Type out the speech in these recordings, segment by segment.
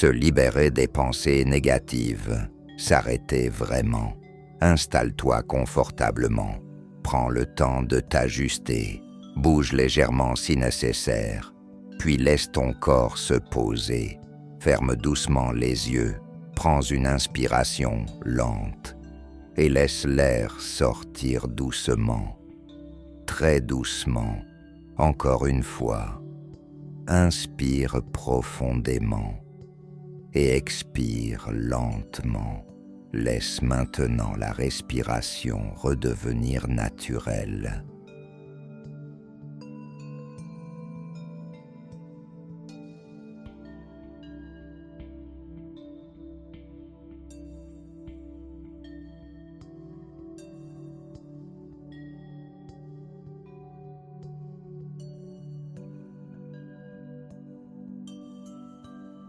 Se libérer des pensées négatives, s'arrêter vraiment. Installe-toi confortablement. Prends le temps de t'ajuster. Bouge légèrement si nécessaire. Puis laisse ton corps se poser. Ferme doucement les yeux. Prends une inspiration lente et laisse l'air sortir doucement. Très doucement. Encore une fois. Inspire profondément et expire lentement. Laisse maintenant la respiration redevenir naturelle.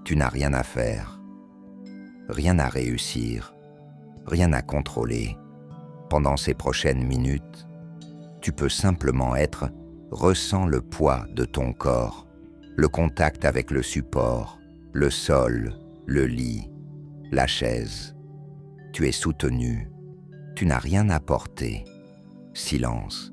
Tu n'as rien à faire, rien à réussir, rien à contrôler. Pendant ces prochaines minutes, tu peux simplement être, ressens le poids de ton corps, le contact avec le support, le sol, le lit, la chaise. Tu es soutenu, tu n'as rien à porter. Silence.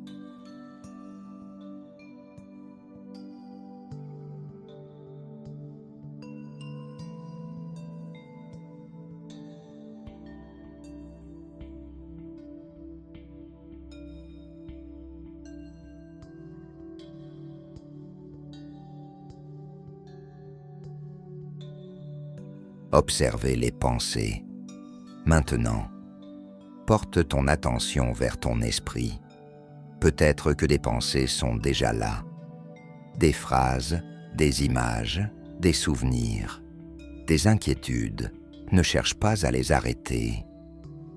Observez les pensées. Maintenant, porte ton attention vers ton esprit. Peut-être que des pensées sont déjà là. Des phrases, des images, des souvenirs, des inquiétudes. Ne cherche pas à les arrêter.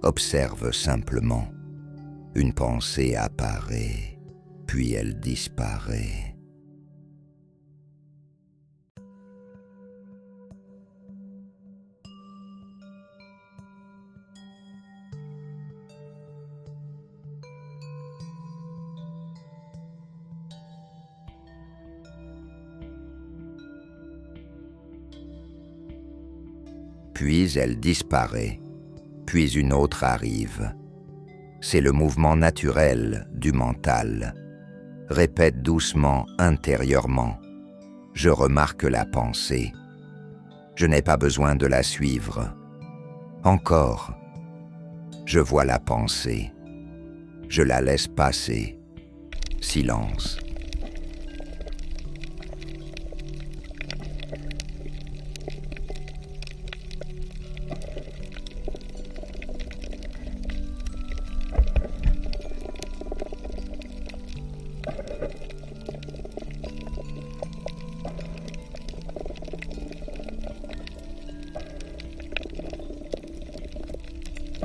Observe simplement. Une pensée apparaît, puis elle disparaît. Puis elle disparaît, puis une autre arrive. C'est le mouvement naturel du mental. Répète doucement intérieurement. Je remarque la pensée. Je n'ai pas besoin de la suivre. Encore. Je vois la pensée. Je la laisse passer. Silence.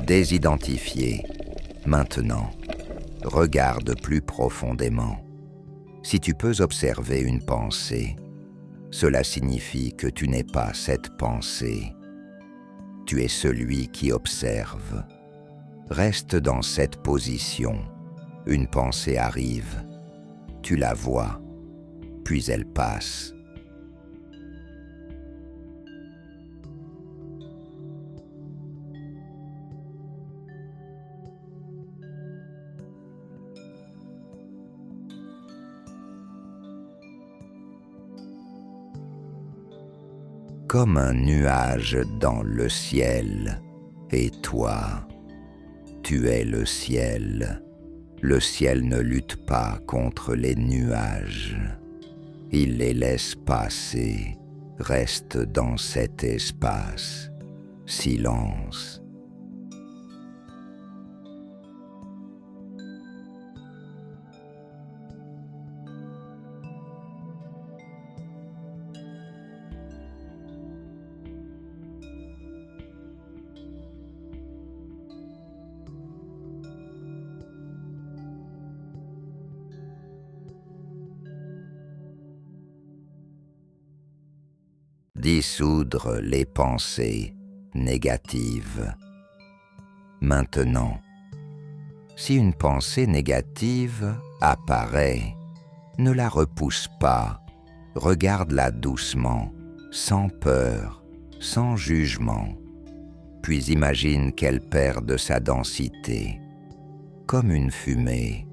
Désidentifié. Maintenant, regarde plus profondément. Si tu peux observer une pensée, cela signifie que tu n'es pas cette pensée. Tu es celui qui observe. Reste dans cette position. Une pensée arrive. Tu la vois, puis elle passe. Comme un nuage dans le ciel, et toi, tu es le ciel. Le ciel ne lutte pas contre les nuages. Il les laisse passer, reste dans cet espace. Silence. Dissoudre les pensées négatives. Maintenant, si une pensée négative apparaît, ne la repousse pas, regarde-la doucement, sans peur, sans jugement, puis imagine qu'elle perd de sa densité, comme une fumée.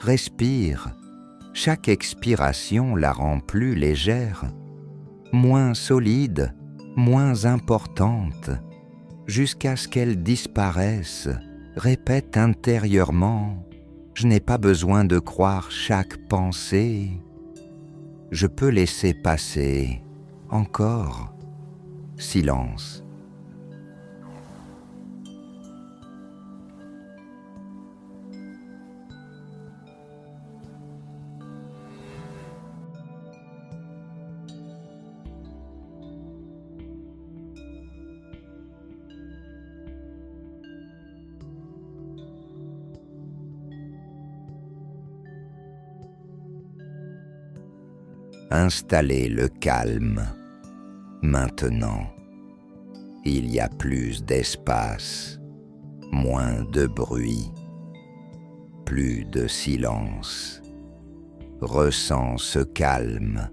Respire, chaque expiration la rend plus légère, moins solide, moins importante, jusqu'à ce qu'elle disparaisse. Répète intérieurement, je n'ai pas besoin de croire chaque pensée, je peux laisser passer, encore, silence. Installez le calme. Maintenant, il y a plus d'espace, moins de bruit, plus de silence. Ressens ce calme.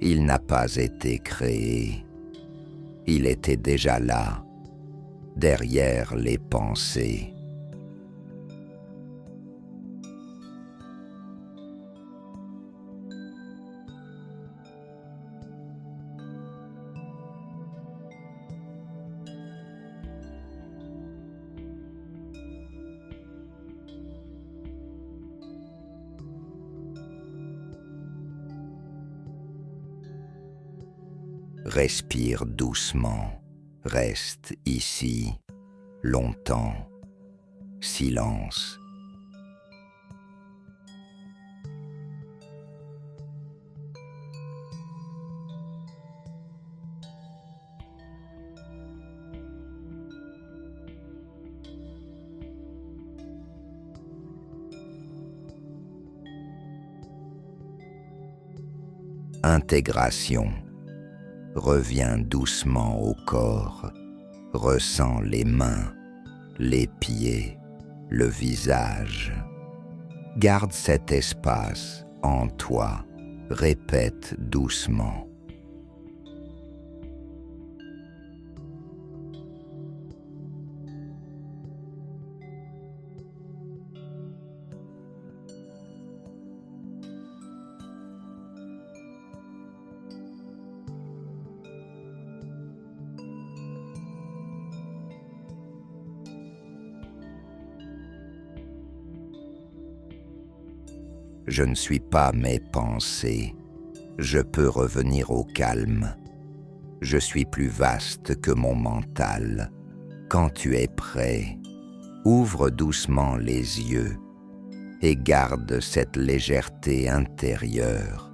Il n'a pas été créé. Il était déjà là, derrière les pensées. Respire doucement, reste ici, longtemps, silence. Intégration. Reviens doucement au corps, ressens les mains, les pieds, le visage. Garde cet espace en toi, répète doucement. Je ne suis pas mes pensées. Je peux revenir au calme. Je suis plus vaste que mon mental. Quand tu es prêt, ouvre doucement les yeux et garde cette légèreté intérieure.